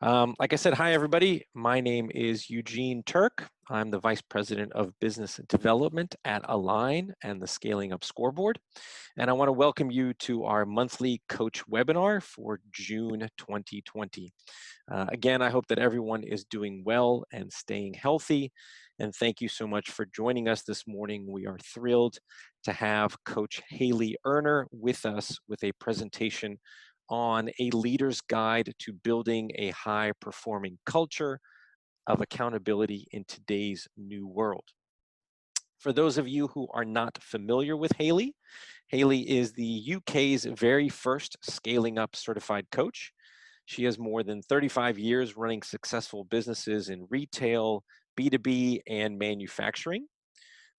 Like I said, hi everybody. My name is Eugene Turk. I'm the Vice President of Business Development at Align and the Scaling Up Scoreboard. And I want to welcome you to our monthly coach webinar for June 2020. Again, I hope that everyone is doing well and staying healthy. And thank you so much for joining us this morning. We are thrilled to have Coach Hayley Erner with us with a presentation on a leader's guide to building a high-performing culture of accountability in today's new world. For those of you who are not familiar with Hayley, Hayley is the UK's very first Scaling Up certified coach. She has more than 35 years running successful businesses in retail, B2B, and manufacturing.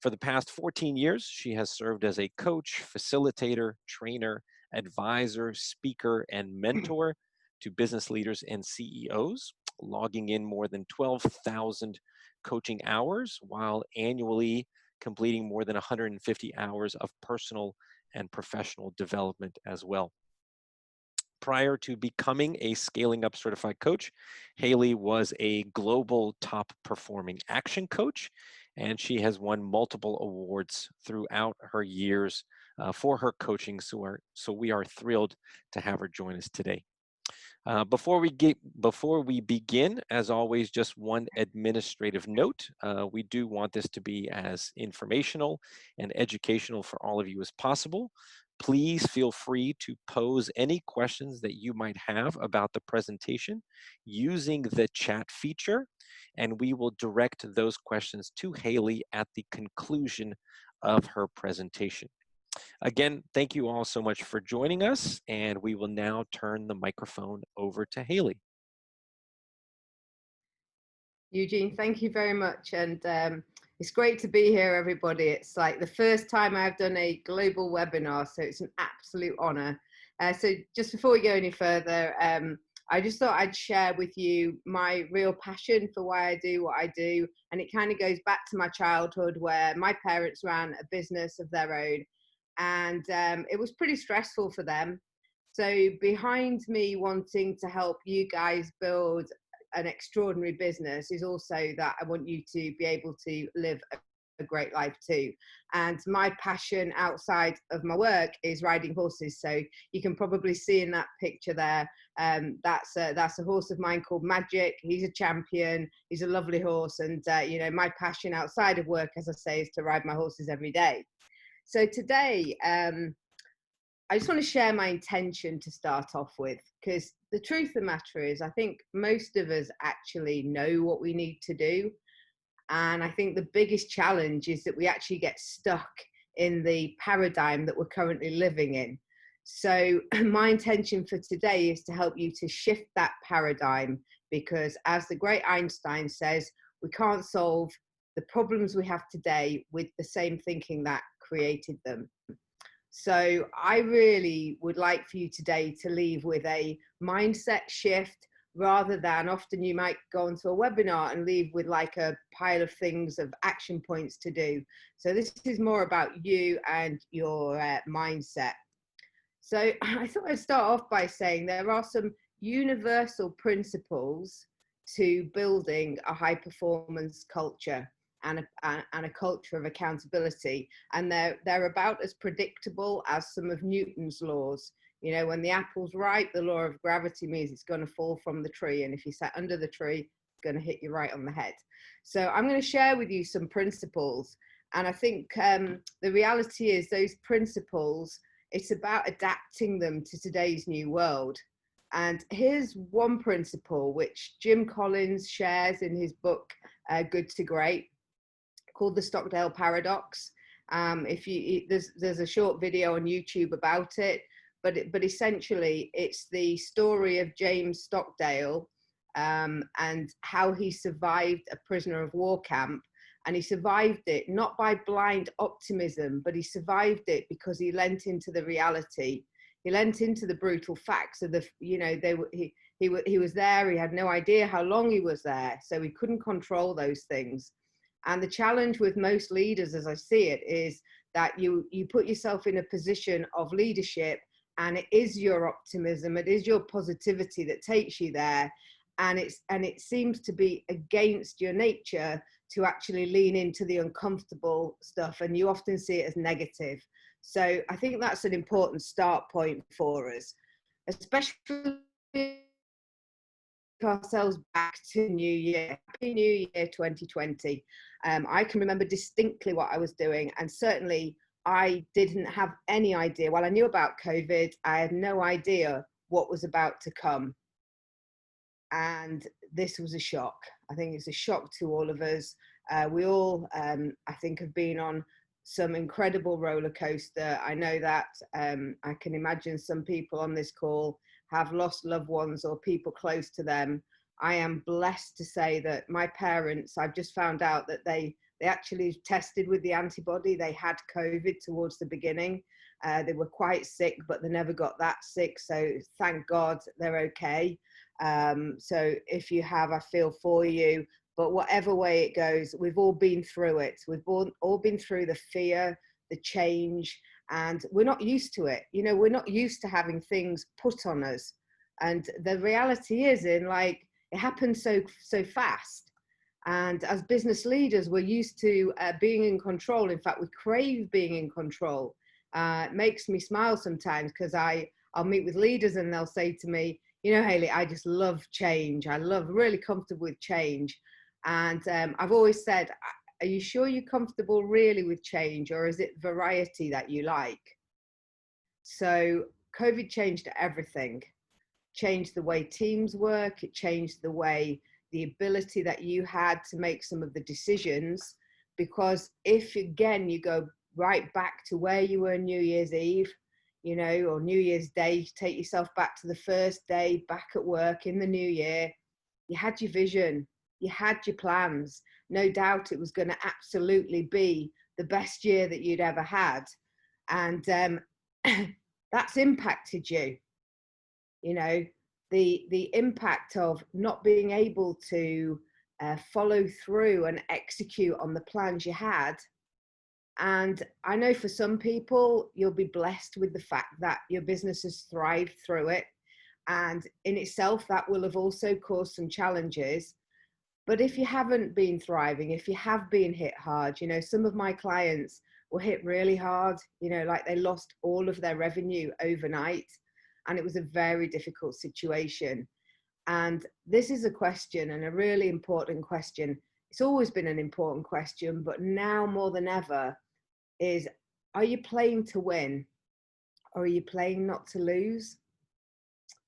For the past 14 years, she has served as a coach, facilitator, trainer, advisor, speaker, and mentor to business leaders and CEOs, logging in more than 12,000 coaching hours while annually completing more than 150 hours of personal and professional development as well. Prior to becoming a Scaling Up certified coach, Hayley was a global top performing action coach, and she has won multiple awards throughout her years for her coaching. So we are thrilled to have her join us today. Before we begin, as always, just one administrative note. We do want this to be as informational and educational for all of you as possible. Please feel free to pose any questions that you might have about the presentation using the chat feature, and we will direct those questions to Hayley at the conclusion of her presentation. Again, thank you all so much for joining us, and we will now turn the microphone over to Hayley. Eugene, thank you very much. And it's great to be here, everybody. It's like the first time I've done a global webinar, so it's an absolute honor. So just before we go any further, I just thought I'd share with you my real passion for why I do what I do. And it kind of goes back to my childhood where my parents ran a business of their own. And it was pretty stressful for them. So behind me wanting to help you guys build an extraordinary business is also that I want you to be able to live a great life too. And my passion outside of my work is riding horses. So you can probably see in that picture there, that's a horse of mine called Magic. He's a champion. He's a lovely horse. And, you know, my passion outside of work, as I say, is to ride my horses every day. So today, I just want to share my intention to start off with, because the truth of the matter is, I think most of us actually know what we need to do. And I think the biggest challenge is that we actually get stuck in the paradigm that we're currently living in. So my intention for today is to help you to shift that paradigm, because as the great Einstein says, we can't solve the problems we have today with the same thinking that created them. So I really would like for you today to leave with a mindset shift, rather than often you might go onto a webinar and leave with like a pile of things of action points to do. So this is more about you and your mindset. So I thought I'd start off by saying there are some universal principles to building a high performance culture and a culture of accountability. And they're about as predictable as some of Newton's laws. You know, when the apple's ripe, the law of gravity means it's going to fall from the tree. And if you sat under the tree, it's going to hit you right on the head. So I'm going to share with you some principles. And I think the reality is those principles, it's about adapting them to today's new world. And here's one principle which Jim Collins shares in his book, Good to Great, called the Stockdale Paradox. There's a short video on YouTube about it, but essentially it's the story of James Stockdale and how he survived a prisoner of war camp. And he survived it not by blind optimism, but he survived it because he lent into the reality. He lent into the brutal facts of he was there. He had no idea how long he was there, so he couldn't control those things. And the challenge with most leaders, as I see it, is that you put yourself in a position of leadership, and it is your optimism, it is your positivity that takes you there. and it seems to be against your nature to actually lean into the uncomfortable stuff, and you often see it as negative. So I think that's an important start point for us, especially ourselves back to New Year. Happy New Year 2020. I can remember distinctly what I was doing, and certainly I didn't have any idea. While I knew about COVID, I had no idea what was about to come. And this was a shock. I think it's a shock to all of us. We all, I think, have been on some incredible roller coaster. I know that I can imagine some people on this call have lost loved ones or people close to them. I am blessed to say that my parents, I've just found out that they actually tested with the antibody. They had COVID towards the beginning. They were quite sick, but they never got that sick. So thank God they're okay. So if you have, I feel for you. But whatever way it goes, we've all been through it. We've all been through the fear, the change, and we're not used to it. You know, we're not used to having things put on us. And the reality is, it happens so fast. And as business leaders, we're used to being in control. In fact, we crave being in control. It makes me smile sometimes because I'll meet with leaders and they'll say to me, you know, Hayley, I just love change. I love really comfortable with change. And I've always said, are you sure you're comfortable really with change, or is it variety that you like? So COVID changed everything. Changed the way teams work. It changed the ability that you had to make some of the decisions. Because if, again, you go right back to where you were New Year's Eve, you know, or New Year's Day, take yourself back to the first day back at work in the new year, you had your vision, you had your plans. No doubt it was going to absolutely be the best year that you'd ever had. And that's impacted you. You know, the impact of not being able to follow through and execute on the plans you had. And I know for some people, you'll be blessed with the fact that your business has thrived through it. And in itself, that will have also caused some challenges. But if you haven't been thriving, if you have been hit hard, you know, some of my clients were hit really hard, you know, like they lost all of their revenue overnight. And it was a very difficult situation. And this is a question, and a really important question. It's always been an important question, but now more than ever is, are you playing to win, or are you playing not to lose?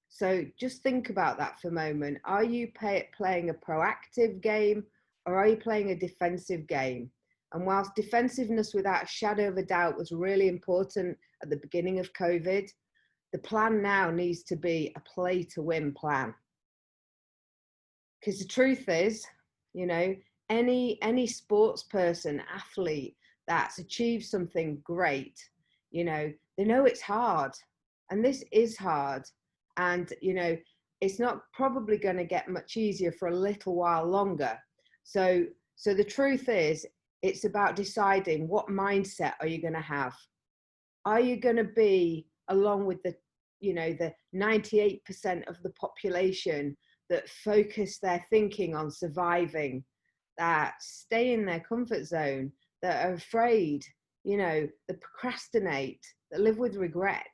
So just think about that for a moment. Are you playing a proactive game, or are you playing a defensive game? And whilst defensiveness, without a shadow of a doubt, was really important at the beginning of COVID, the plan now needs to be a play to win plan. Because the truth is, you know, any sports person, athlete that's achieved something great, you know, they know it's hard, and this is hard. And, you know, it's not probably going to get much easier for a little while longer. So the truth is, it's about deciding what mindset are you going to have. Are you going to be along with the, you know, the 98% of the population that focus their thinking on surviving, that stay in their comfort zone, that are afraid, you know, that procrastinate, that live with regret?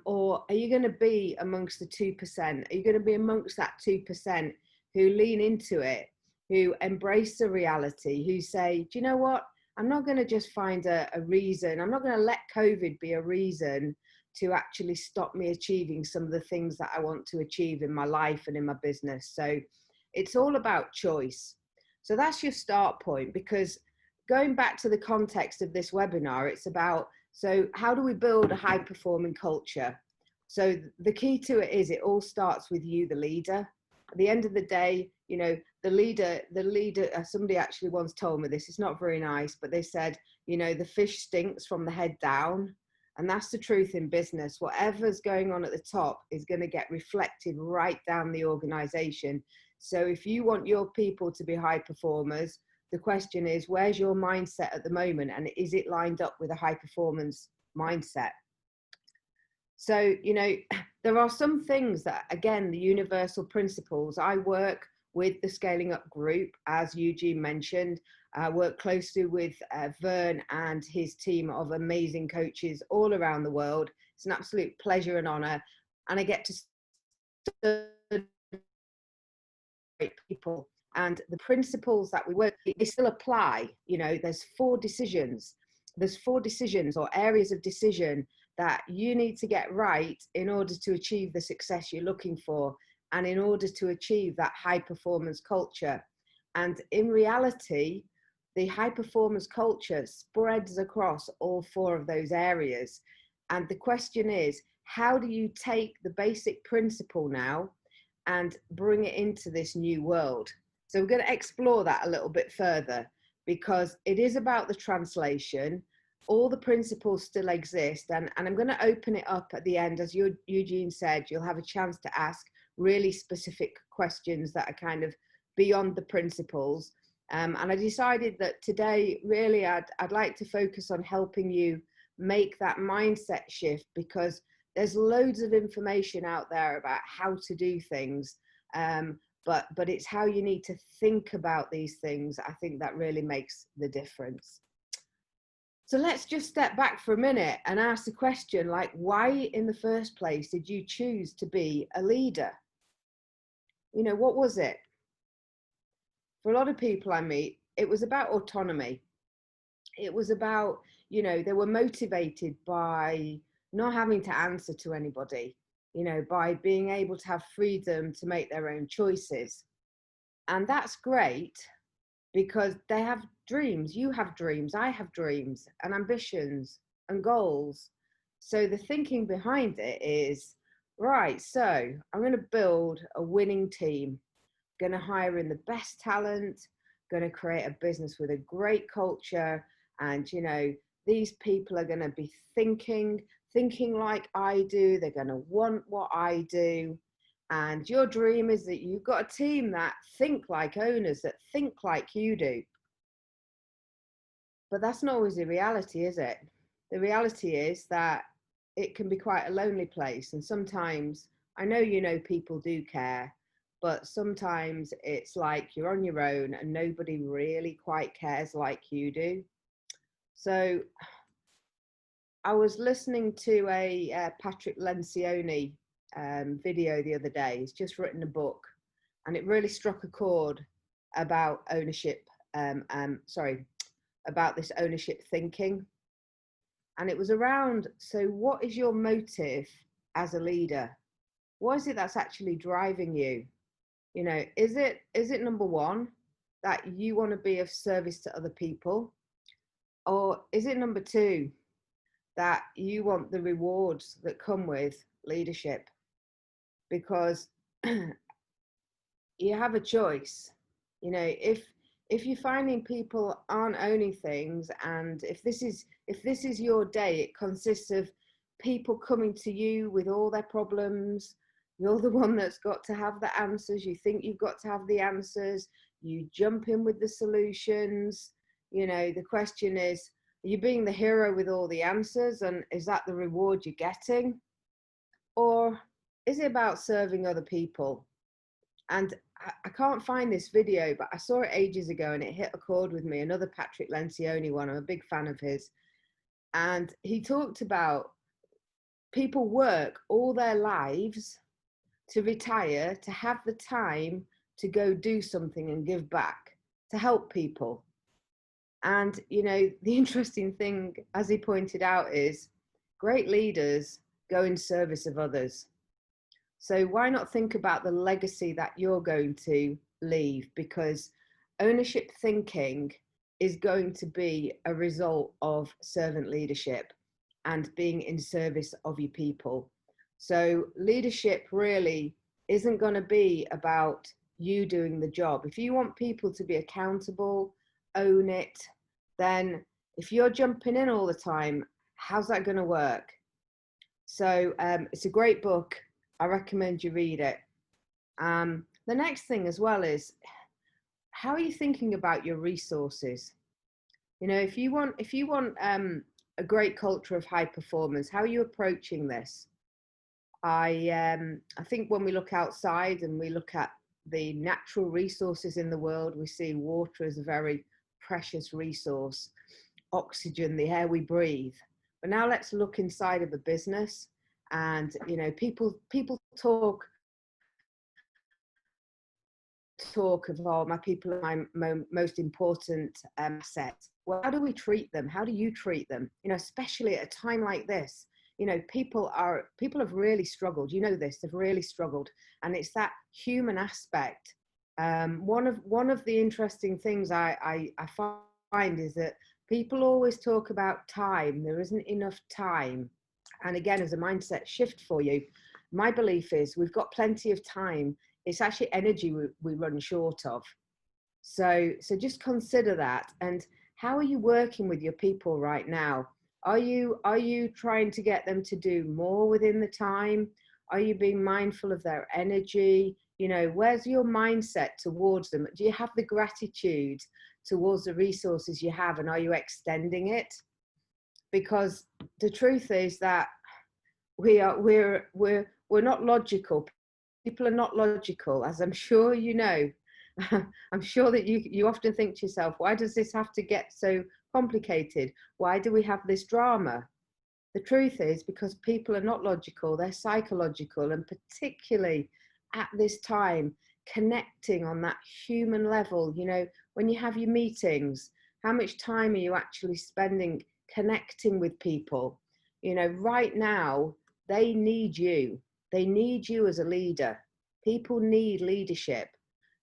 Or are you going to be amongst the 2%? Are you going to be amongst that 2% who lean into it, who embrace the reality, who say, do you know what? I'm not going to just find a reason. I'm not going to let COVID be a reason to actually stop me achieving some of the things that I want to achieve in my life and in my business. So it's all about choice. So that's your start point, because going back to the context of this webinar, it's about, so how do we build a high performing culture? So the key to it is, it all starts with you, the leader. At the end of the day, you know, the leader, somebody actually once told me this, it's not very nice, but they said, you know, the fish stinks from the head down. And that's the truth in business. Whatever's going on at the top is going to get reflected right down the organization. So if you want your people to be high performers, the question is, where's your mindset at the moment? And is it lined up with a high performance mindset? So, there are some things that, again, the universal principles. I work with the Scaling Up group, as Eugene mentioned. I work closely with Vern and his team of amazing coaches all around the world. It's an absolute pleasure and honor. And I get to serve great people. And the principles that we work, they still apply. There's four decisions. There's four decisions or areas of decision that you need to get right in order to achieve the success you're looking for and in order to achieve that high performance culture. And in reality, the high performance culture spreads across all four of those areas. And the question is, how do you take the basic principle now and bring it into this new world? So we're going to explore that a little bit further, because it is about the translation. All the principles still exist, and I'm going to open it up at the end. As Eugene said, you'll have a chance to ask really specific questions that are kind of beyond the principles. And I decided that today, really, I'd like to focus on helping you make that mindset shift, because there's loads of information out there about how to do things, but it's how you need to think about these things, I think, that really makes the difference. So let's just step back for a minute and ask the question, like, why in the first place did you choose to be a leader? What was it? For a lot of people I meet, it was about autonomy. It was about, they were motivated by not having to answer to anybody, by being able to have freedom to make their own choices. And that's great, because they have dreams, you have dreams, I have dreams and ambitions and goals. So the thinking behind it is, right, so I'm going to build a winning team, going to hire in the best talent, going to create a business with a great culture. And, these people are going to be thinking like I do. They're going to want what I do. And your dream is that you've got a team that think like owners, that think like you do. But that's not always the reality, is it? The reality is that it can be quite a lonely place. And sometimes, I know, people do care, but sometimes it's like you're on your own and nobody really quite cares like you do. So I was listening to a Patrick Lencioni video the other day. He's just written a book, and it really struck a chord about ownership. About this ownership thinking. And it was around, so what is your motive as a leader? What is it that's actually driving you? Is it number one, that you want to be of service to other people? Or is it number two, that you want the rewards that come with leadership? Because you have a choice. If you're finding people aren't owning things, and if this is your day, it consists of people coming to you with all their problems. You're the one that's got to have the answers. You think you've got to have the answers. You jump in with the solutions. The question is, are you being the hero with all the answers, and is that the reward you're getting? Or is it about serving other people? And I can't find this video, but I saw it ages ago and it hit a chord with me. Another Patrick Lencioni one. I'm a big fan of his. And he talked about people work all their lives to retire, to have the time to go do something and give back, to help people. And, the interesting thing, as he pointed out, is great leaders go in service of others. So why not think about the legacy that you're going to leave? Because ownership thinking is going to be a result of servant leadership and being in service of your people. So leadership really isn't going to be about you doing the job. If you want people to be accountable, own it, then if you're jumping in all the time, how's that going to work? So it's a great book. I recommend you read it. The next thing as well is, how are you thinking about your resources? If you want a great culture of high performance, how are you approaching this? I think when we look outside and we look at the natural resources in the world, we see water as a very precious resource, oxygen, the air we breathe. But now let's look inside of a business, and people talk of, oh, my people are my most important asset. Well, how do we treat them? How do you treat them? Especially at a time like this. People have really struggled. This, they've really struggled, and it's that human aspect. One of the interesting things I find is that people always talk about time. There isn't enough time, and again, as a mindset shift for you, my belief is we've got plenty of time. It's actually energy we run short of. So just consider that. And how are you working with your people right now? Are you trying to get them to do more within the time? Are you being mindful of their energy? Where's your mindset towards them? Do you have the gratitude towards the resources you have, and are you extending it? Because the truth is that we're not logical. People are not logical, as I'm sure you know. I'm sure that you often think to yourself, why does this have to get so complicated? Why do we have this drama? The truth is because people are not logical, they're psychological, and particularly at this time, connecting on that human level. When you have your meetings, how much time are you actually spending connecting with people? Right now, they need you. They need you as a leader. People need leadership.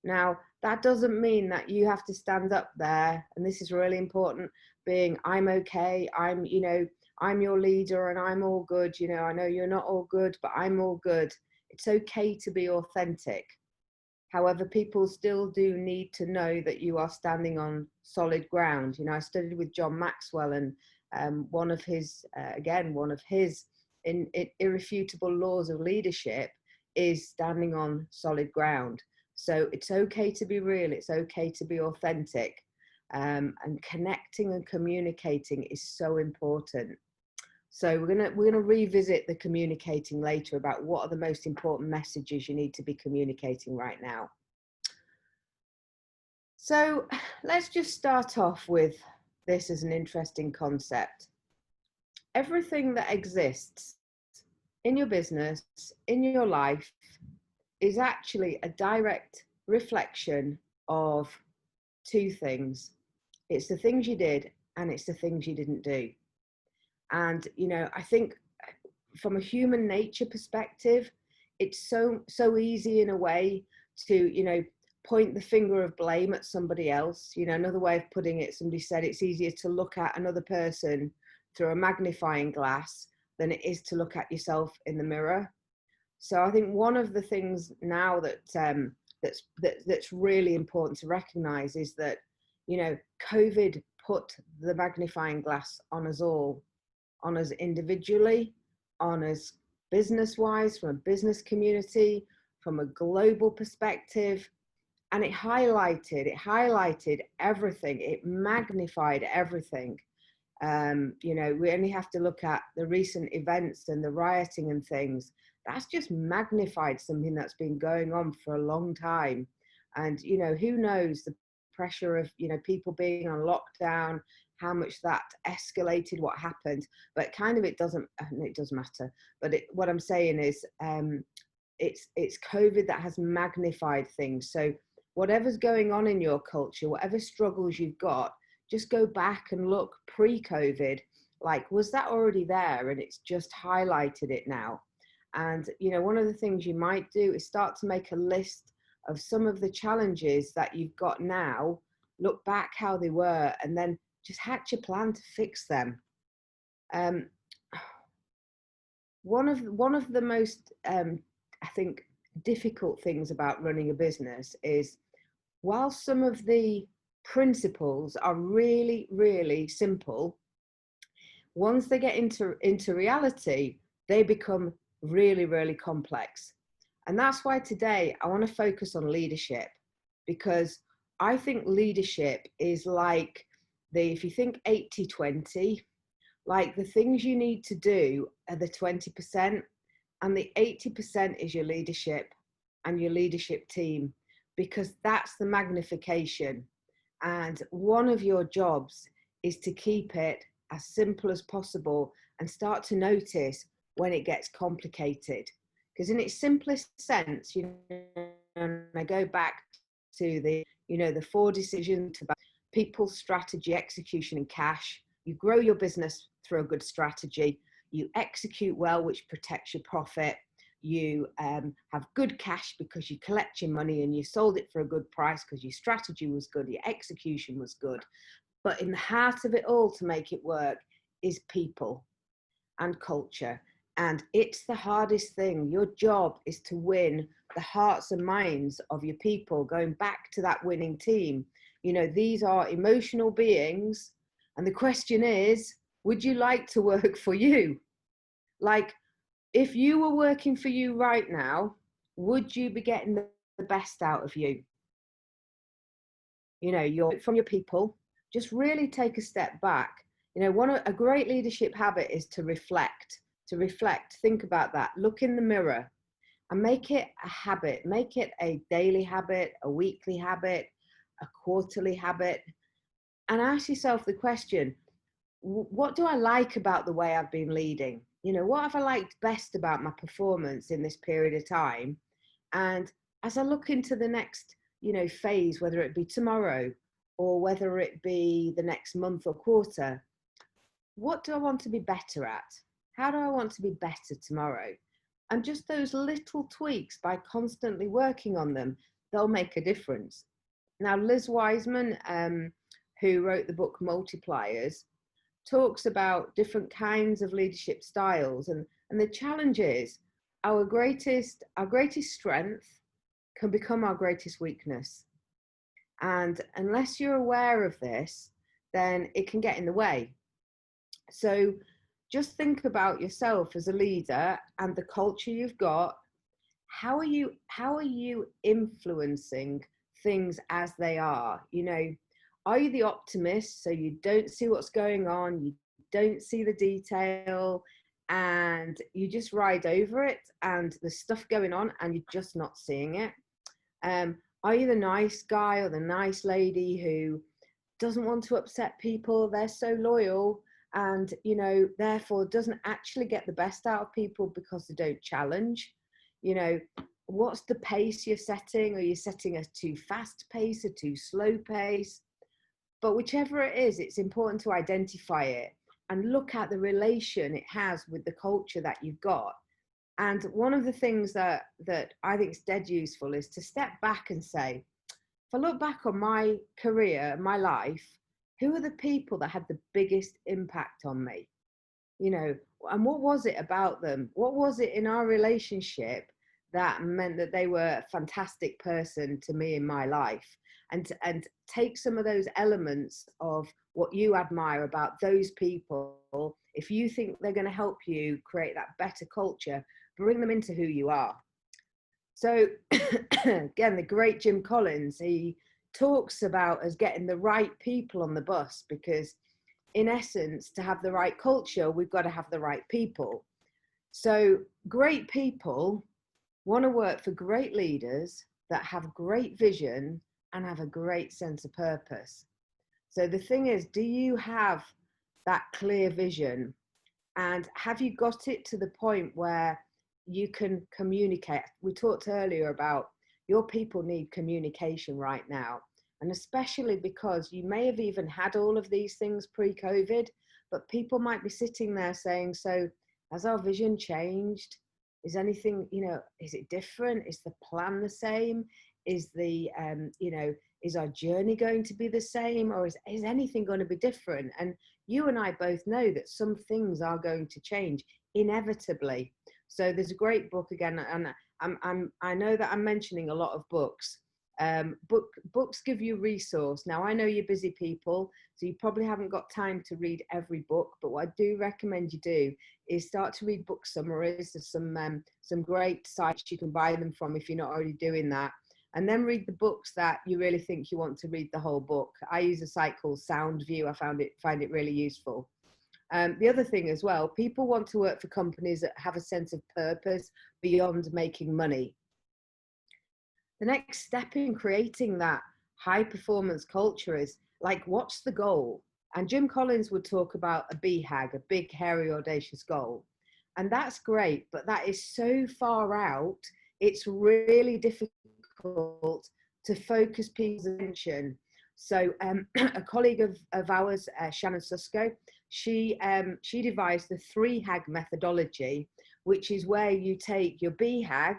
Now, that doesn't mean that you have to stand up there, and this is really important, being, I'm okay, I'm your leader and I'm all good. I know you're not all good, but I'm all good. It's okay to be authentic. However, people still do need to know that you are standing on solid ground. I studied with John Maxwell, and one of his irrefutable laws of leadership is standing on solid ground. So it's okay to be real. It's okay to be authentic. And connecting and communicating is so important. So we're gonna revisit the communicating later about what are the most important messages you need to be communicating right now. So let's just start off with this as an interesting concept. Everything that exists in your business, in your life, is actually a direct reflection of two things. It's the things you did, and it's the things you didn't do. And I think from a human nature perspective, it's so easy in a way to point the finger of blame at somebody else. Another way of putting it, somebody said it's easier to look at another person through a magnifying glass than it is to look at yourself in the mirror. So I think one of the things now that's really important to recognize is that COVID put the magnifying glass on us all, on us individually, on us business-wise, from a business community, from a global perspective. And it highlighted everything. It magnified everything. We only have to look at the recent events and the rioting and things. That's just magnified something that's been going on for a long time. And, who knows the pressure of, people being on lockdown, how much that escalated what happened, but it does matter. But what I'm saying is it's COVID that has magnified things. So whatever's going on in your culture, whatever struggles you've got, just go back and look pre-COVID, like, was that already there? And it's just highlighted it now. And, one of the things you might do is start to make a list of some of the challenges that you've got now, look back how they were, and then just hatch a plan to fix them. One of the most, I think, difficult things about running a business is, while some of the principles are really, really simple, once they get into reality, they become really, really complex. And that's why today I want to focus on leadership, because I think leadership is like if you think 80-20, like the things you need to do are the 20%, and the 80% is your leadership and your leadership team, because that's the magnification. And one of your jobs is to keep it as simple as possible and start to notice when it gets complicated. Because in its simplest sense, and I go back to the 4 decisions about people, strategy, execution, and cash. You grow your business through a good strategy. You execute well, which protects your profit. You have good cash because you collect your money and you sold it for a good price because your strategy was good, your execution was good. But in the heart of it all, to make it work, is people and culture. And it's the hardest thing. Your job is to win the hearts and minds of your people, going back to that winning team. These are emotional beings. And the question is, would you like to work for you? Like, if you were working for you right now, would you be getting the best out of you? You're from your people. Just really take a step back. A great leadership habit is to reflect. Think about that, look in the mirror and make it a habit. Make it a daily habit, a weekly habit, a quarterly habit, and ask yourself the question, what do I like about the way I've been leading? What have I liked best about my performance in this period of time? And as I look into the next, phase, whether it be tomorrow or whether it be the next month or quarter, what do I want to be better at? How do I want to be better tomorrow? And just those little tweaks, by constantly working on them, they'll make a difference. Now, Liz Wiseman, who wrote the book Multipliers, talks about different kinds of leadership styles. And the challenge is our greatest strength can become our greatest weakness. And unless you're aware of this, then it can get in the way. So just think about yourself as a leader and the culture you've got. How are you influencing things as they are? Are you the optimist, so you don't see what's going on, you don't see the detail, and you just ride over it, and there's stuff going on and you're just not seeing it? Are you the nice guy or the nice lady who doesn't want to upset people? They're so loyal and, therefore doesn't actually get the best out of people because they don't challenge. What's the pace you're setting? Are you setting a too fast pace, a too slow pace? But whichever it is, it's important to identify it and look at the relation it has with the culture that you've got. And one of the things that I think is dead useful is to step back and say, if I look back on my career, my life, who are the people that had the biggest impact on me? And what was it about them? What was it in our relationship that meant that they were a fantastic person to me in my life? And take some of those elements of what you admire about those people. If you think they're going to help you create that better culture, bring them into who you are. So again, the great Jim Collins, he talks about us getting the right people on the bus, because in essence, to have the right culture, we've got to have the right people. So great people want to work for great leaders that have great vision and have a great sense of purpose. So the thing is, do you have that clear vision? And have you got it to the point where you can communicate? We talked earlier about your people need communication right now. And especially because you may have even had all of these things pre-COVID, but people might be sitting there saying, so has our vision changed? Is anything, is it different? Is the plan the same? Is is our journey going to be the same, or is anything going to be different? And you and I both know that some things are going to change inevitably. So there's a great book again, and I know that I'm mentioning a lot of books. Books give you resource. Now, I know you're busy people, so you probably haven't got time to read every book, but what I do recommend you do is start to read book summaries. There's some great sites you can buy them from if you're not already doing that. And then read the books that you really think you want to read the whole book. I use a site called Soundview. I find it really useful. The other thing as well, people want to work for companies that have a sense of purpose beyond making money. The next step in creating that high performance culture is like, what's the goal? And Jim Collins would talk about a BHAG, a big, hairy, audacious goal. And that's great, but that is so far out, it's really difficult to focus people's attention. So a colleague of ours, Shannon Susko, she devised the 3HAG methodology, which is where you take your BHAG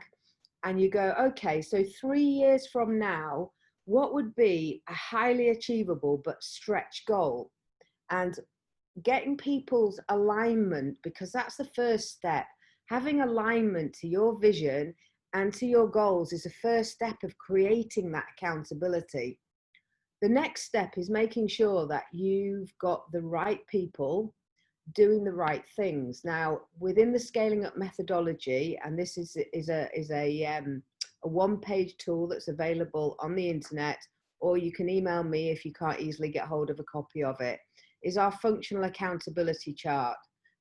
and you go, okay, so 3 years from now, what would be a highly achievable but stretch goal? And getting people's alignment, because that's the first step. Having alignment to your vision and to your goals is the first step of creating that accountability. The next step is making sure that you've got the right people doing the right things. Now, within the scaling up methodology, and this is a one-page tool that's available on the internet, or you can email me if you can't easily get hold of a copy of it, is our functional accountability chart.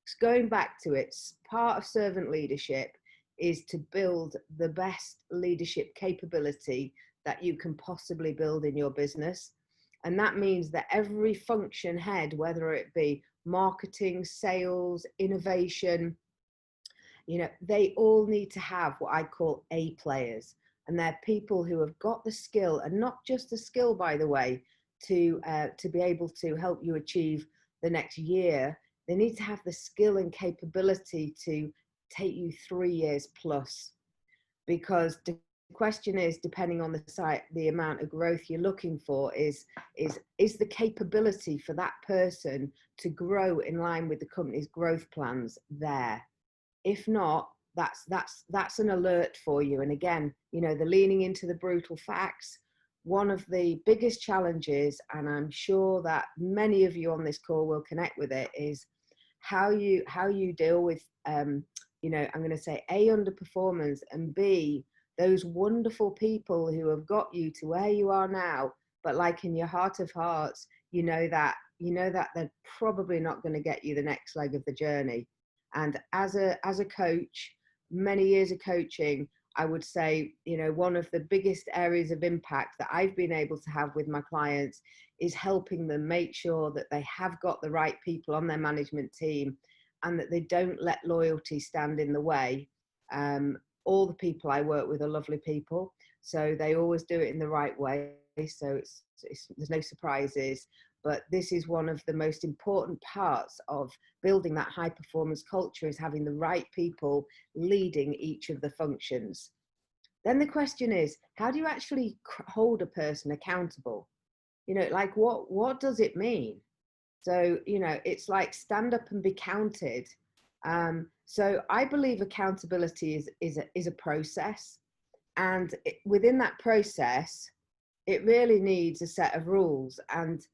So going back to it, part of servant leadership is to build the best leadership capability that you can possibly build in your business. And that means that every function head, whether it be marketing, sales, innovation, they all need to have what I call A players. And they're people who have got the skill, and not just the skill, by the way, to be able to help you achieve the next year. They need to have the skill and capability to take you 3 years plus, because the question is, depending on the site, the amount of growth you're looking for is the capability for that person to grow in line with the company's growth plans there. If not, that's an alert for you. And again, the leaning into the brutal facts, one of the biggest challenges, and I'm sure that many of you on this call will connect with it, is how you deal with I'm going to say A, underperformance, and B, those wonderful people who have got you to where you are now, but like in your heart of hearts, you know that they're probably not going to get you the next leg of the journey. And as a coach, many years of coaching, I would say, one of the biggest areas of impact that I've been able to have with my clients is helping them make sure that they have got the right people on their management team, and that they don't let loyalty stand in the way. All the people I work with are lovely people, so they always do it in the right way. So there's no surprises. But this is one of the most important parts of building that high performance culture, is having the right people leading each of the functions. Then the question is, how do you actually hold a person accountable? Like what does it mean? So, it's like stand up and be counted. So I believe accountability is a process. And within that process, it really needs a set of rules. And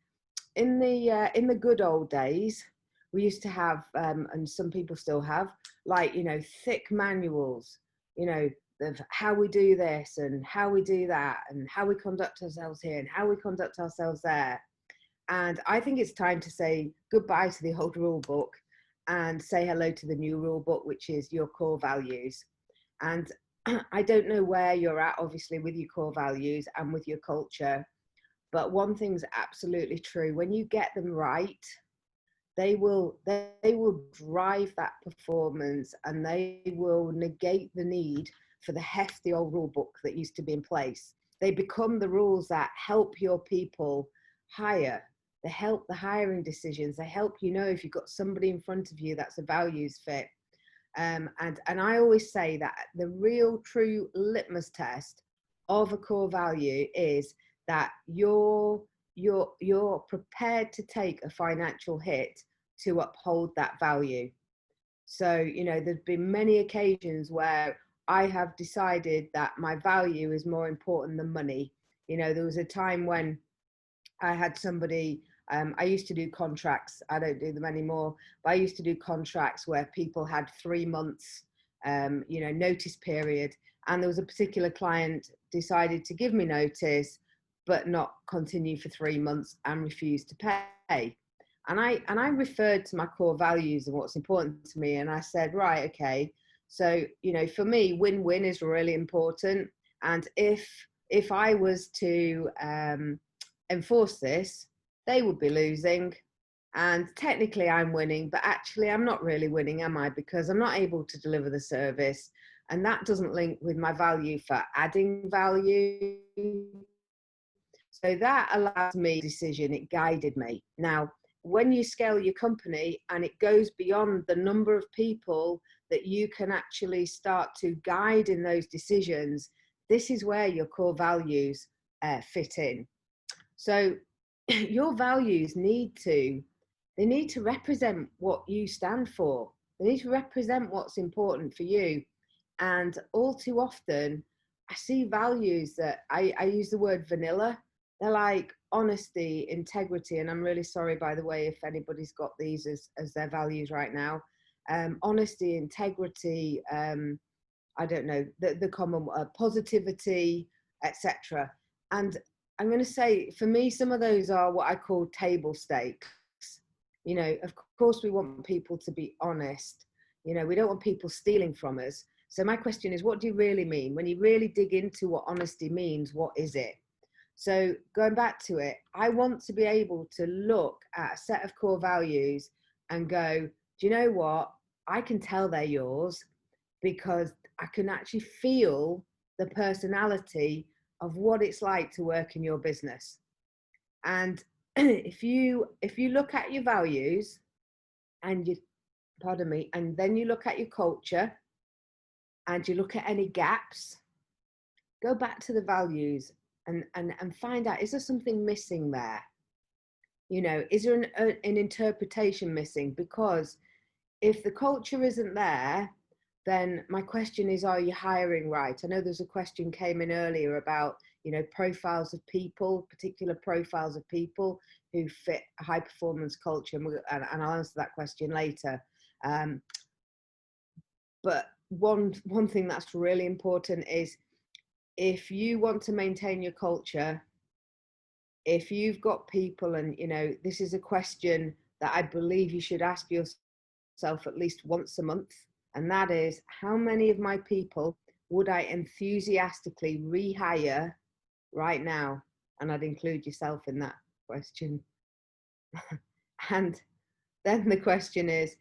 in the good old days, we used to have, and some people still have, like, thick manuals, of how we do this and how we do that and how we conduct ourselves here and how we conduct ourselves there. And I think it's time to say goodbye to the old rule book and say hello to the new rule book, which is your core values. And I don't know where you're at, obviously, with your core values and with your culture. But one thing's absolutely true. When you get them right, they will drive that performance, and they will negate the need for the hefty old rule book that used to be in place. They become the rules that help your people hire. They help the hiring decisions. They help if you've got somebody in front of you that's a values fit. And I always say that the real true litmus test of a core value is that you're prepared to take a financial hit to uphold that value. So, there's been many occasions where I have decided that my value is more important than money. There was a time when I had somebody, I used to do contracts. I don't do them anymore, but I used to do contracts where people had 3 months, notice period. And there was a particular client decided to give me notice, but not continue for 3 months and refuse to pay. I referred to my core values and what's important to me. And I said, right, okay. So, for me, win-win is really important. And if I was to enforce this, they would be losing. And technically I'm winning, but actually I'm not really winning, am I? Because I'm not able to deliver the service. And that doesn't link with my value for adding value. So that allows me decision, it guided me. Now, when you scale your company and it goes beyond the number of people that you can actually start to guide in those decisions, this is where your core values fit in. So your values need to represent what you stand for. They need to represent what's important for you. And all too often, I see values that I use the word vanilla. They're like honesty, integrity, and I'm really sorry, by the way, if anybody's got these as their values right now. Honesty, integrity, I don't know, the common positivity, etc. And I'm going to say, for me, some of those are what I call table stakes. Of course, we want people to be honest. We don't want people stealing from us. So my question is, what do you really mean? When you really dig into what honesty means, what is it? So going back to it, I want to be able to look at a set of core values and go, do you know what? I can tell they're yours because I can actually feel the personality of what it's like to work in your business. And if you look at your values and and then you look at your culture and you look at any gaps, go back to the values and find out, is there something missing there? Is there an interpretation missing? Because if the culture isn't there, then my question is, are you hiring right? I know there's a question came in earlier about, profiles of people, particular profiles of people who fit a high performance culture. And I'll answer that question later. But one thing that's really important is, if you want to maintain your culture, if you've got people, and this is a question that I believe you should ask yourself at least once a month, and that is, how many of my people would I enthusiastically rehire right now? And I'd include yourself in that question. And then the question is,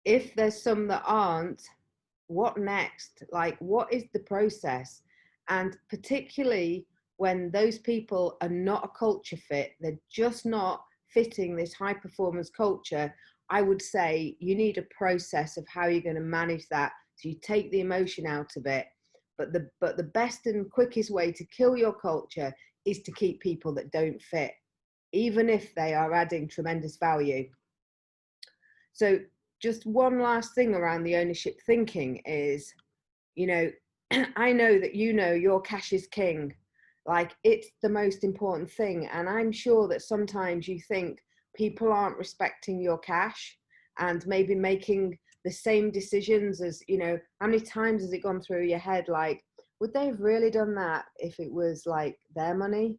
if there's some that aren't, what next? Like, what is the process? And particularly when those people are not a culture fit, they're just not fitting this high performance culture, I would say you need a process of how you're going to manage that. So you take the emotion out of it. But the best and quickest way to kill your culture is to keep people that don't fit, even if they are adding tremendous value. So just one last thing around the ownership thinking is, I know that your cash is king. Like, it's the most important thing. And I'm sure that sometimes you think people aren't respecting your cash and maybe making the same decisions as, how many times has it gone through your head? Like, would they have really done that if it was like their money?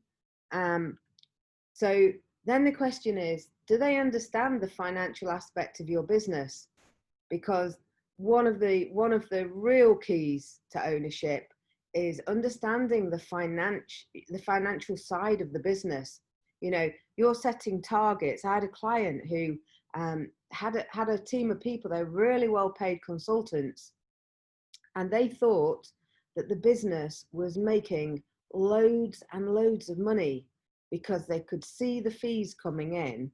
So then the question is, do they understand the financial aspect of your business? Because one of the real keys to ownership is understanding the financial side of the business. You're setting targets. I had a client who had a team of people. They're really well paid consultants, and they thought that the business was making loads and loads of money because they could see the fees coming in.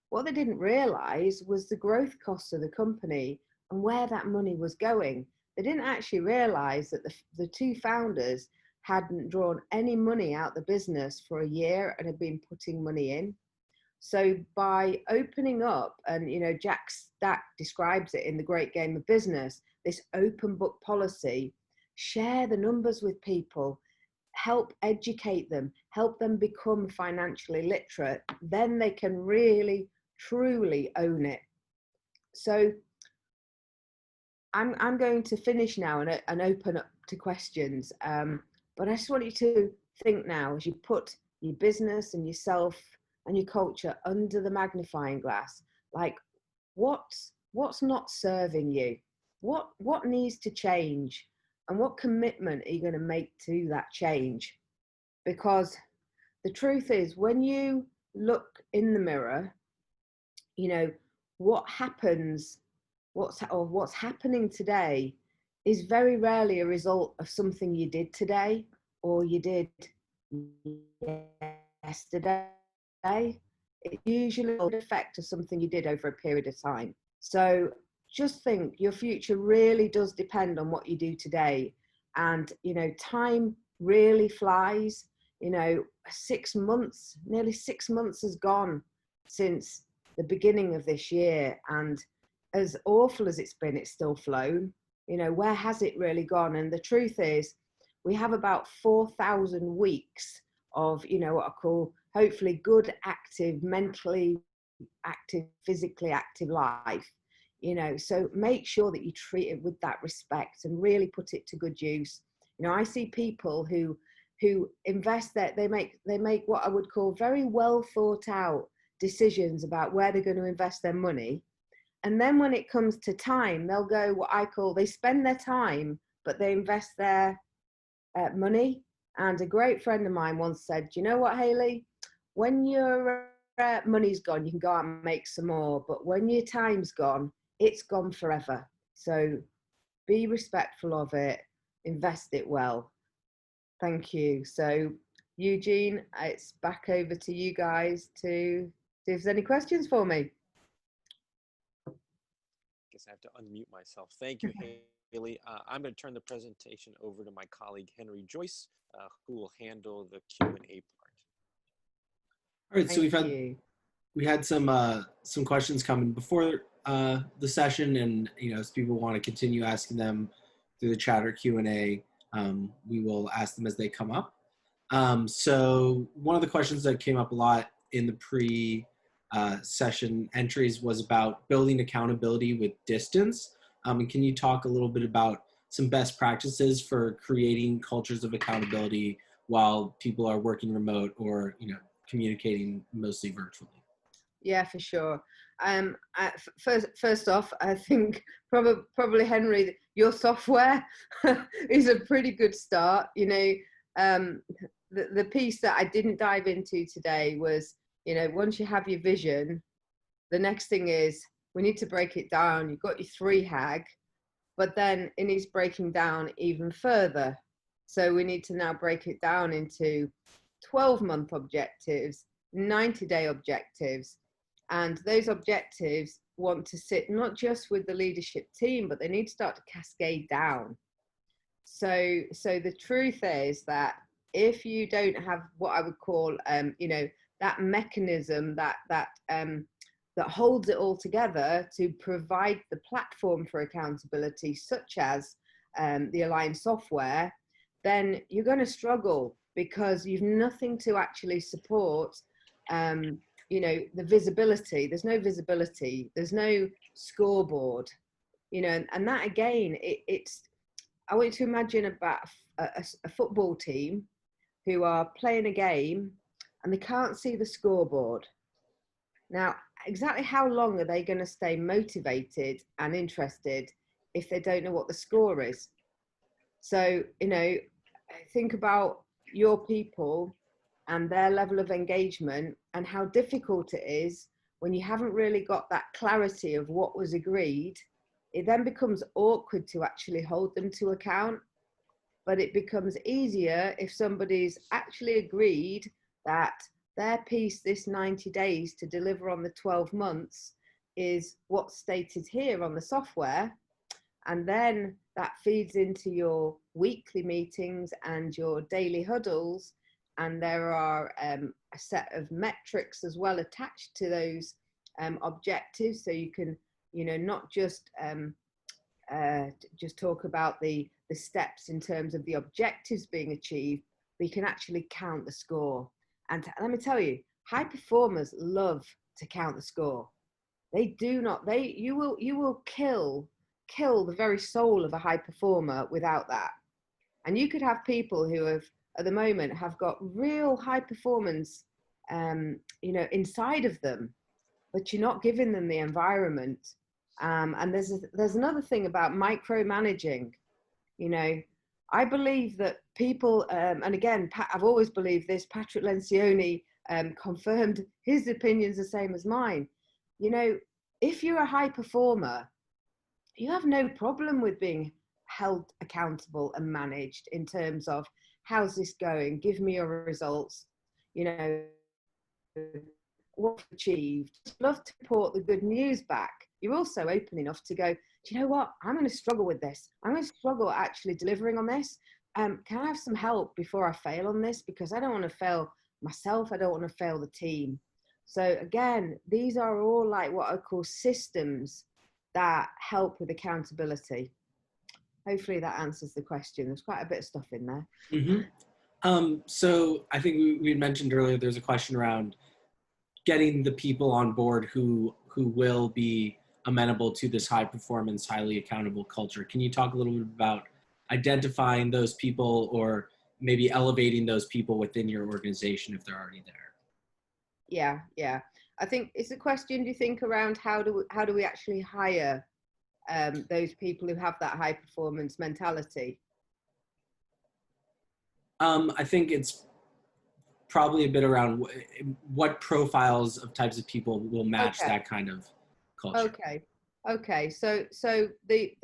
What they didn't realize was the growth costs of the company and where that money was going. They didn't actually realize that the two founders hadn't drawn any money out the business for a year and had been putting money in. So by opening up, and Jack Stack describes it in The Great Game of Business, this open book policy, share the numbers with people, help educate them, help them become financially literate, then they can really, truly own it. So I'm going to finish now and open up to questions. But I just want you to think now, as you put your business and yourself and your culture under the magnifying glass, like what's not serving you, what needs to change, and what commitment are you going to make to that change? Because the truth is, when you look in the mirror, you know, what happens, what's happening today is very rarely a result of something you did today or you did yesterday. It's usually an effect of something you did over a period of time. So just think, your future really does depend on what you do today. And, you know, time really flies. You know, 6 months, nearly 6 months has gone since the beginning of this year. And as awful as it's been, it's still flown. You know, where has it really gone? And the truth is, we have about 4,000 weeks of, you know, what I call hopefully good, active, mentally active, physically active life. You know, so make sure that you treat it with that respect and really put it to good use. You know, I see people who invest they make what I would call very well thought out decisions about where they're going to invest their money. And then when it comes to time, they'll go what I call, they spend their time, but they invest their money. And a great friend of mine once said, you know what, Hayley, when your money's gone, you can go out and make some more. But when your time's gone, it's gone forever. So be respectful of it, invest it well. Thank you. So Eugene, it's back over to you guys to see if there's any questions for me. Guess I have to unmute myself. Thank you, Hayley. I'm going to turn the presentation over to my colleague, Henry Joyce, who will handle the Q&A part. All right, so we had some questions coming before the session, and you know, as people want to continue asking them through the chat or Q&A, we will ask them as they come up. So one of the questions that came up a lot in the pre-session entries was about building accountability with distance. And can you talk a little bit about some best practices for creating cultures of accountability while people are working remote or, you know, communicating mostly virtually? Yeah, for sure. First off, I think probably Henry, your software is a pretty good start. You know, the piece that I didn't dive into today was, you know, once you have your vision, the next thing is we need to break it down. You've got your 3 HAG, but then it needs breaking down even further. So we need to now break it down into 12-month objectives, 90-day objectives. And those objectives want to sit not just with the leadership team, but they need to start to cascade down. So the truth is that if you don't have what I would call, you know, that mechanism that holds it all together to provide the platform for accountability, such as the Align software, then you're going to struggle because you've nothing to actually support you know, the visibility. There's no visibility, there's no scoreboard, you know, and that again, it's, I want you to imagine about a football team who are playing a game and they can't see the scoreboard. Now, exactly how long are they going to stay motivated and interested if they don't know what the score is? So, you know, think about your people and their level of engagement and how difficult it is when you haven't really got that clarity of what was agreed. It then becomes awkward to actually hold them to account, but it becomes easier if somebody's actually agreed that their piece this 90 days to deliver on the 12 months is what's stated here on the software. And then that feeds into your weekly meetings and your daily huddles. And there are a set of metrics as well attached to those objectives. So you can, you know, not just talk about the steps in terms of the objectives being achieved, but you can actually count the score. And let me tell you, high performers love to count the score. They do not, you will kill the very soul of a high performer without that. And you could have people who have, at the moment, have got real high performance, you know, inside of them, but you're not giving them the environment. And there's another thing about micromanaging. You know, I believe that people, and again, I've always believed this, Patrick Lencioni confirmed his opinions the same as mine. You know, if you're a high performer, you have no problem with being held accountable and managed in terms of, how's this going? Give me your results. You know, what you've achieved. Love to report the good news back. You're also open enough to go, do you know what? I'm going to struggle with this. I'm going to struggle actually delivering on this. Can I have some help before I fail on this? Because I don't want to fail myself. I don't want to fail the team. So again, these are all like what I call systems that help with accountability. Hopefully that answers the question. There's quite a bit of stuff in there. So I think we mentioned earlier, there's a question around getting the people on board who will be amenable to this high performance, highly accountable culture. Can you talk a little bit about identifying those people, or maybe elevating those people within your organization if they're already there? Yeah. I think it's a question, do you think, around how do we actually hire those people who have that high performance mentality? I think it's probably a bit around what profiles of types of people will match that kind of culture. Okay. So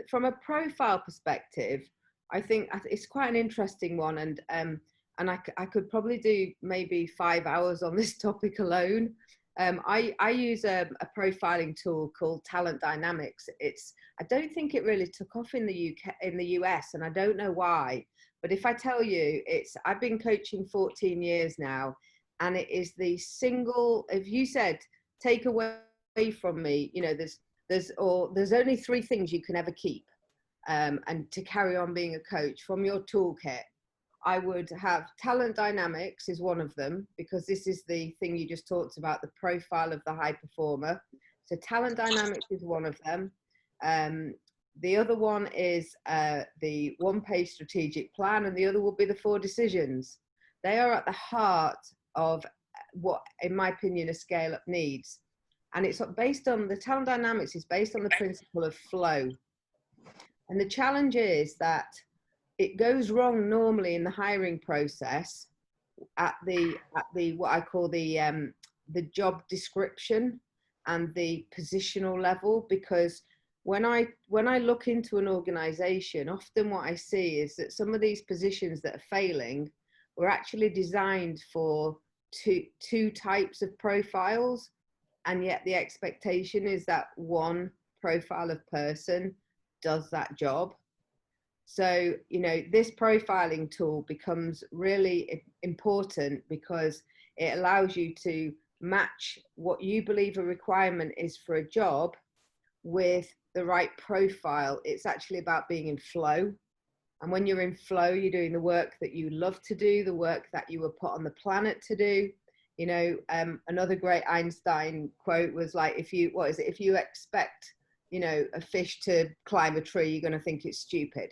from a profile perspective, I think it's quite an interesting one, and I could probably do maybe 5 hours on this topic alone. I use a profiling tool called Talent Dynamics. I don't think it really took off in the US, and I don't know why. But if I tell you, I've been coaching 14 years now, and it is the single, if you said, take away from me, you know, there's only 3 things you can ever keep, and to carry on being a coach from your toolkit, I would have talent dynamics is one of them, because this is the thing you just talked about, the profile of the high performer. So talent dynamics is one of them. The other one is the one-page strategic plan, and the other will be the 4 decisions. They are at the heart of what, in my opinion, a scale-up needs. And it's based on, the talent dynamics is based on the principle of flow. And the challenge is that it goes wrong normally in the hiring process at the what I call the job description and the positional level, because when I look into an organization, often what I see is that some of these positions that are failing were actually designed for two types of profiles, and yet the expectation is that one profile of person does that job. So, you know, this profiling tool becomes really important because it allows you to match what you believe a requirement is for a job with the right profile. It's actually about being in flow. And when you're in flow, you're doing the work that you love to do, the work that you were put on the planet to do. You know, another great Einstein quote was like, if you expect, you know, a fish to climb a tree, you're going to think it's stupid.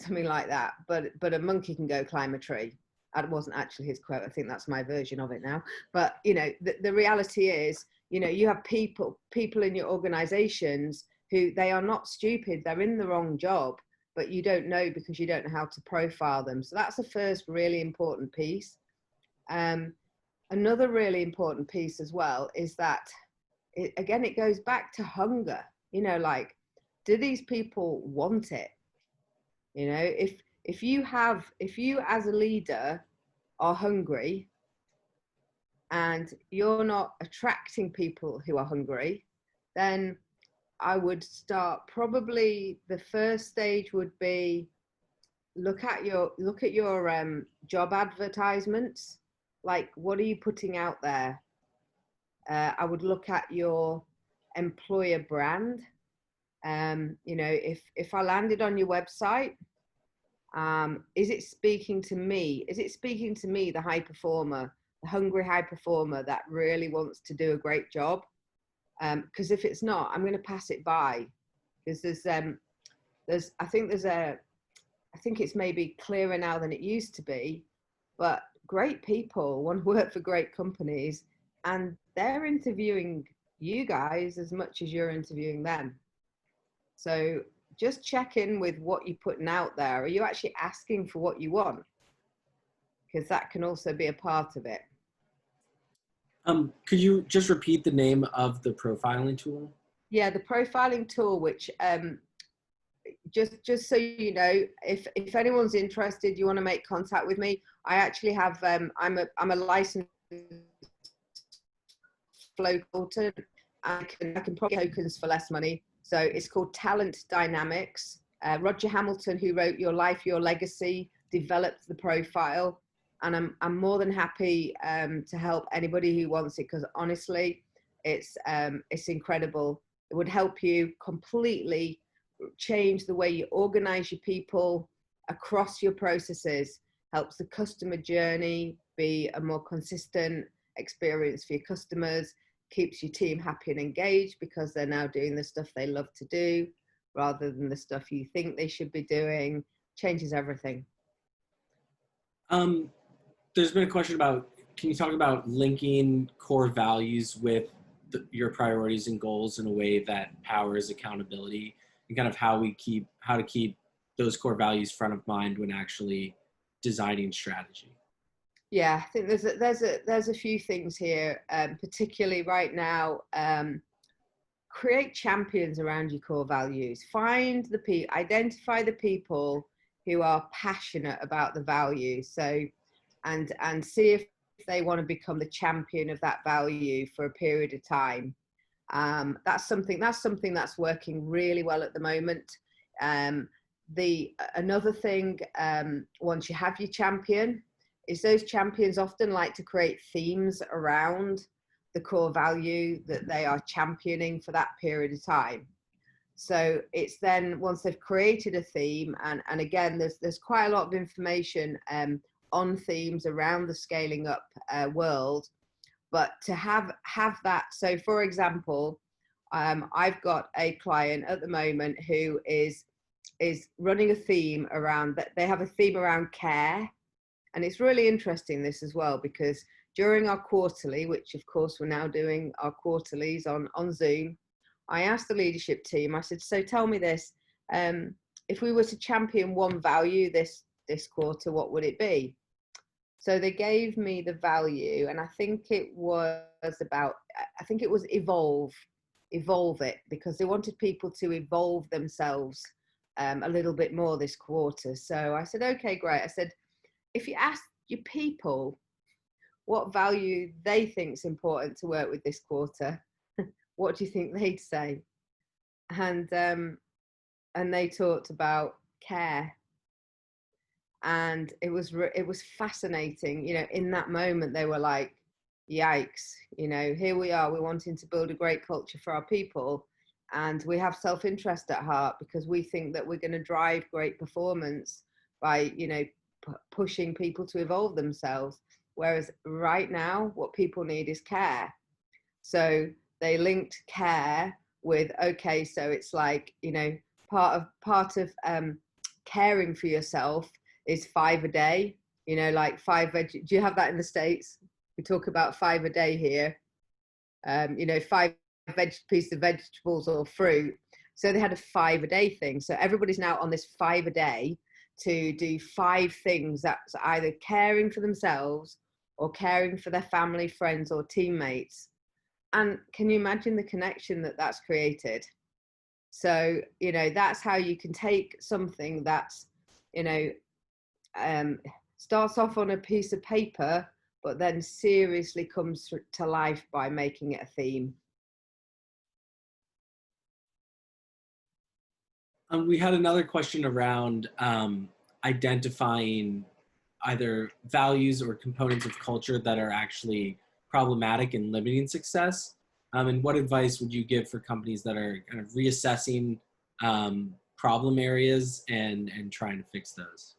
Something like that. But a monkey can go climb a tree. That wasn't actually his quote. I think that's my version of it now. But, you know, the reality is, you know, you have people in your organizations who, they are not stupid. They're in the wrong job, but you don't know because you don't know how to profile them. So that's the first really important piece. Another really important piece as well is that, it goes back to hunger. You know, like, do these people want it? You know, if you as a leader are hungry and you're not attracting people who are hungry, then I would start, probably the first stage would be look at your job advertisements. Like, what are you putting out there? I would look at your employer brand. You know, if I landed on your website, is it speaking to me? Is it speaking to me, the high performer, the hungry high performer that really wants to do a great job? Because if it's not, I'm going to pass it by. Because I think it's maybe clearer now than it used to be, but great people want to work for great companies, and they're interviewing you guys as much as you're interviewing them. So just check in with what you're putting out there. Are you actually asking for what you want? Because that can also be a part of it. Could you just repeat the name of the profiling tool? Yeah, the profiling tool, which just so you know, if anyone's interested, you want to make contact with me. I actually have I'm a licensed flow consultant. I can probably tokens for less money. So it's called Talent Dynamics. Roger Hamilton, who wrote Your Life, Your Legacy, developed the profile, and I'm more than happy to help anybody who wants it, because honestly, it's incredible. It would help you completely change the way you organize your people across your processes, helps the customer journey be a more consistent experience for your customers, keeps your team happy and engaged because they're now doing the stuff they love to do rather than the stuff you think they should be doing. Changes everything. There's been a question about, can you talk about linking core values with your priorities and goals in a way that powers accountability, and kind of how to keep those core values front of mind when actually designing strategy? Yeah, I think there's a few things here, particularly right now. Create champions around your core values. Identify the people who are passionate about the value. So, and see if they want to become the champion of that value for a period of time. That's something that's working really well at the moment. Another thing, once you have your champion, is those champions often like to create themes around the core value that they are championing for that period of time. So it's then, once they've created a theme, and again, there's quite a lot of information on themes around the scaling up world, but to have that. So for example, I've got a client at the moment who is running a theme around that. They have a theme around care. And it's really interesting, this as well, because during our quarterly, which of course we're now doing our quarterlies on Zoom, I asked the leadership team, I said, so tell me this, if we were to champion one value this quarter, what would it be? So they gave me the value, and I think it was evolve it, because they wanted people to evolve themselves a little bit more this quarter. So I said, okay, great. I said, if you ask your people what value they think is important to work with this quarter, what do you think they'd say? And they talked about care, and it was fascinating. You know, in that moment, they were like, "Yikes! You know, here we are. We're wanting to build a great culture for our people, and we have self-interest at heart because we think that we're going to drive great performance by, you know, pushing people to evolve themselves, whereas right now what people need is care." So they linked care with, okay, so it's like, you know, part of caring for yourself is 5 a day, you know, like do you have that in the States? We talk about 5 a day here, you know, 5 pieces of vegetables or fruit. So they had a 5 a day thing. So everybody's now on this 5 a day to do 5 things that's either caring for themselves or caring for their family, friends, or teammates. And can you imagine the connection that that's created? So, you know, that's how you can take something that's, you know, starts off on a piece of paper, but then seriously comes to life by making it a theme. We had another question around identifying either values or components of culture that are actually problematic and limiting success. And what advice would you give for companies that are kind of reassessing problem areas and trying to fix those?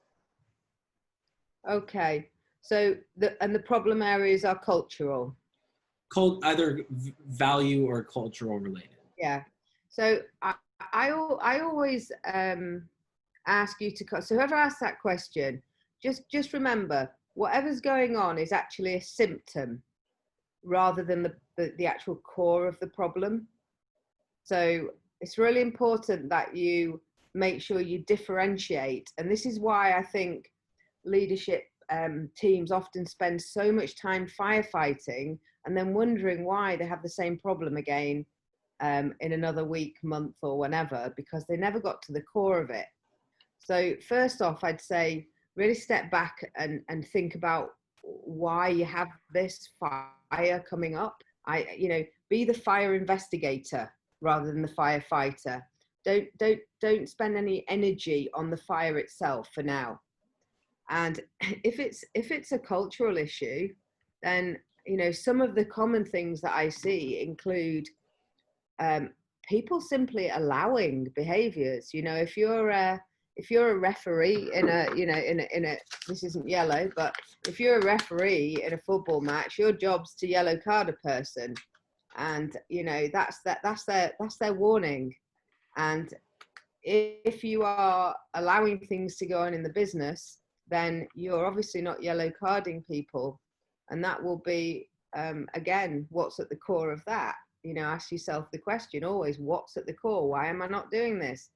Okay, so the problem areas are cultural. Either value or cultural related. Yeah. So I always ask you to, so whoever asks that question, just remember, whatever's going on is actually a symptom. rather than the actual core of the problem. So it's really important that you make sure you differentiate. And this is why I think leadership teams often spend so much time firefighting and then wondering why they have the same problem again in another week, month, or whenever, because they never got to the core of it. So first off, I'd say really step back and think about why you have this fire coming up. Be the fire investigator rather than the firefighter. Don't spend any energy on the fire itself for now. And if it's a cultural issue, then some of the common things that I see include people simply allowing behaviors. If you're a referee in a this isn't yellow, but if you're a referee in a football match, your job's to yellow card a person, and that's their warning. And if you are allowing things to go on in the business, then you're obviously not yellow carding people, and that will be again what's at the core of that. Ask yourself the question always, what's at the core? Why am I not doing this?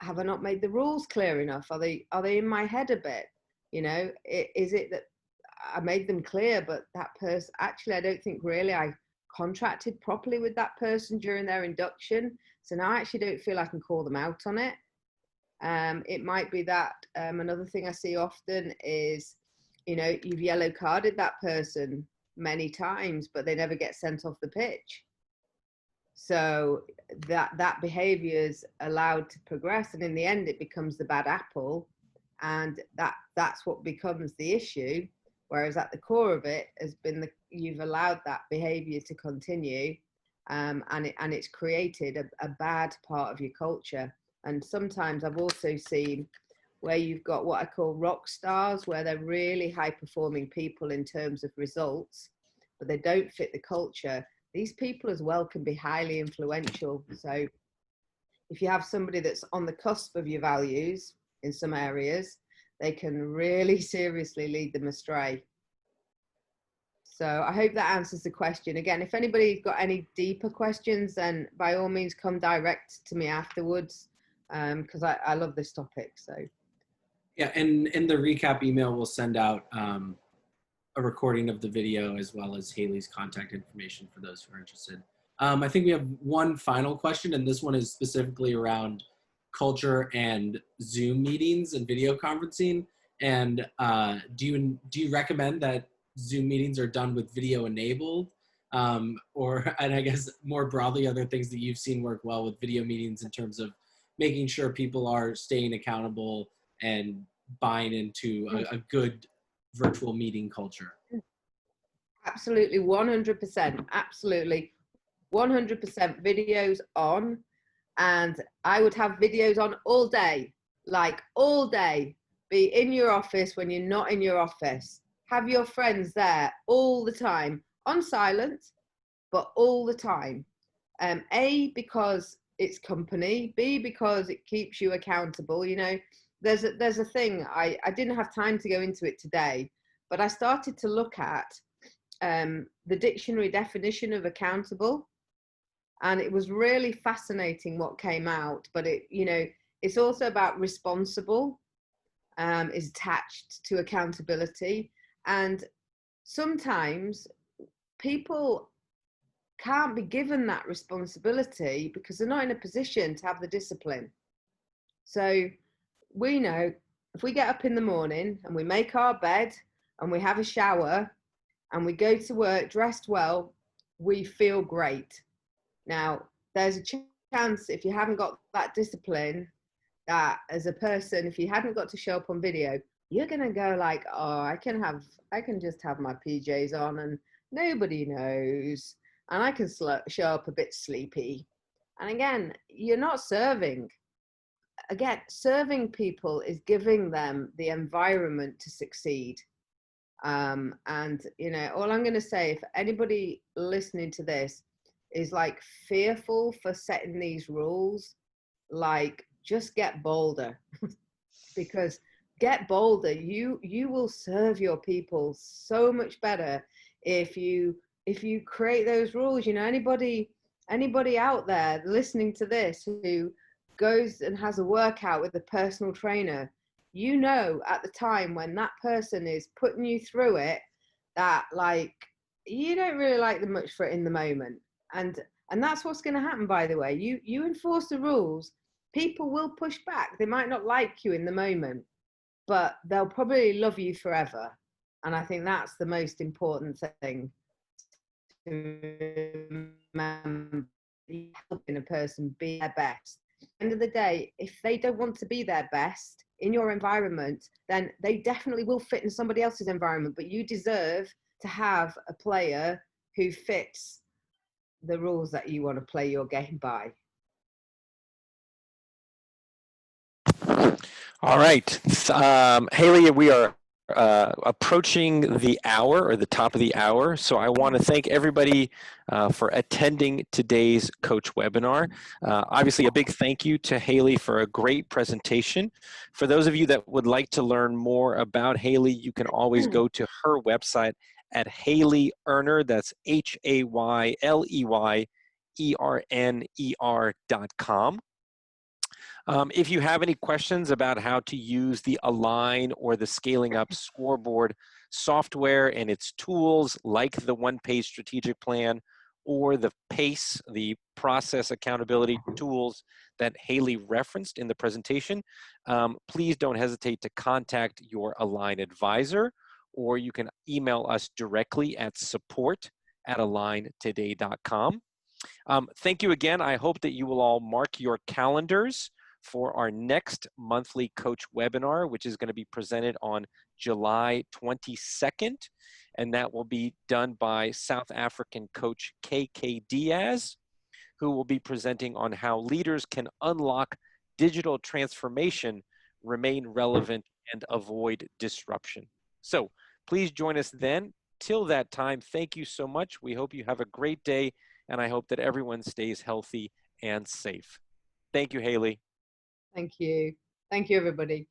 Have I not made the rules clear enough? Are they in my head a bit? Is it that I made them clear, but that person, actually, I don't think really I contracted properly with that person during their induction. So now I actually don't feel I can call them out on it. It might be that another thing I see often is, you've yellow carded that person many times, but they never get sent off the pitch. So that behavior is allowed to progress, and in the end it becomes the bad apple, and that's what becomes the issue. Whereas at the core of it has been you've allowed that behavior to continue, and it's created a bad part of your culture. And sometimes I've also seen where you've got what I call rock stars, where they're really high performing people in terms of results, but they don't fit the culture. These people as well can be highly influential. So if you have somebody that's on the cusp of your values in some areas, they can really seriously lead them astray. So I hope that answers the question. Again, if anybody's got any deeper questions, then by all means come direct to me afterwards, because I love this topic. So yeah, and in the recap email, we'll send out a recording of the video as well as Hayley's contact information for those who are interested. I think we have one final question, and this one is specifically around culture and Zoom meetings and video conferencing. And do you recommend that Zoom meetings are done with video enabled? And I guess more broadly, other things that you've seen work well with video meetings in terms of making sure people are staying accountable and buying into a good virtual meeting culture? Absolutely, 100%, absolutely, 100% videos on. And I would have videos on all day, like all day. Be in your office when you're not in your office. Have your friends there all the time, on silent, but all the time. A, because it's company. B, because it keeps you accountable. There's a thing, I didn't have time to go into it today, but I started to look at the dictionary definition of accountable, and it was really fascinating what came out. But it's also about responsible, is attached to accountability, and sometimes people can't be given that responsibility because they're not in a position to have the discipline. So we know if we get up in the morning and we make our bed and we have a shower and we go to work dressed well, we feel great. Now, there's a chance if you haven't got that discipline, that as a person, if you hadn't got to show up on video, you're going to go like, oh, I can just have my PJs on and nobody knows. And I can show up a bit sleepy. And again, you're not serving. Again, serving people is giving them the environment to succeed. And, all I'm going to say, if anybody listening to this is like fearful for setting these rules, like just get bolder. Because get bolder, you will serve your people so much better if you if you create those rules, you know, anybody out there listening to this who goes and has a workout with a personal trainer, you know, at the time when that person is putting you through it, that like you don't really like them much for it in the moment. And that's what's going to happen, by the way. You enforce the rules, people will push back. They might not like you in the moment, but they'll probably love you forever. And I think that's the most important thing to remember. Helping a person be their best. At the end of the day, if they don't want to be their best in your environment, then they definitely will fit in somebody else's environment. But you deserve to have a player who fits the rules that you want to play your game by. All right. Hayley, we are approaching the hour or the top of the hour. So I want to thank everybody for attending today's coach webinar. Obviously, a big thank you to Hayley for a great presentation. For those of you that would like to learn more about Hayley, you can always go to her website at Hayley Erner. That's HayleyErner.com. If you have any questions about how to use the Align or the Scaling Up Scoreboard software and its tools, like the one-page strategic plan or the PACE, the process accountability tools that Hayley referenced in the presentation, please don't hesitate to contact your Align advisor, or you can email us directly at support@aligntoday.com. Thank you again. I hope that you will all mark your calendars for our next monthly coach webinar, which is going to be presented on July 22nd. And that will be done by South African coach KK Diaz, who will be presenting on how leaders can unlock digital transformation, remain relevant, and avoid disruption. So please join us then. Till that time, thank you so much. We hope you have a great day, and I hope that everyone stays healthy and safe. Thank you, Hayley. Thank you. Thank you, everybody.